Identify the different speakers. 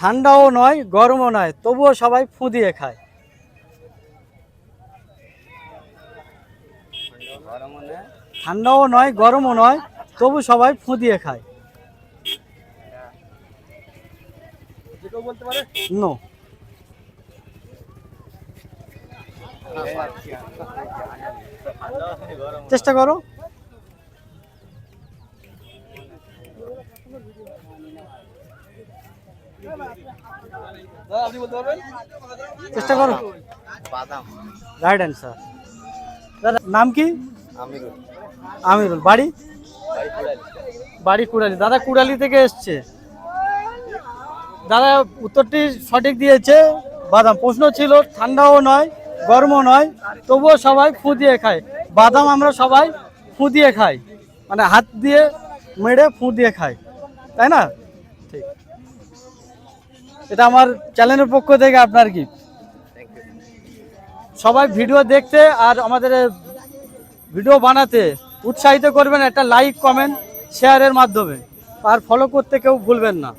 Speaker 1: ঠান্ডাও নয় গরমও নয় তবুও সবাই ফু দিয়ে খায়। ঠান্ডাও নয় গরমও নয় তবু সবাই ফু দিয়ে খায়। নো। চেষ্টা করো। চেষ্টা করো।
Speaker 2: বাদাম।
Speaker 1: Right answer. দাদা নাম কি?
Speaker 2: আমিরুল।
Speaker 1: আমিরুল। বাড়ি? বাড়ি কুড়ালি। দাদা কুড়ালি থেকে এসছে। দাদা উত্তরটি সঠিক দিয়েছে, বাদাম। প্রশ্ন ছিল ঠান্ডাও নয় গরমও নয় তবুও সবাই ফু দিয়ে খায়। বাদাম আমরা সবাই ফু দিয়ে খাই, মানে হাত দিয়ে মেরে ফু দিয়ে খাই, তাই না? ঠিক। এটা আমার চ্যানেলের পক্ষ থেকে আপনার কি সবাই ভিডিও দেখতে আর আমাদের ভিডিও বানাতে উৎসাহিত করবেন একটা লাইক কমেন্ট শেয়ারের মাধ্যমে, আর ফলো করতে কেউ ভুলবেন না।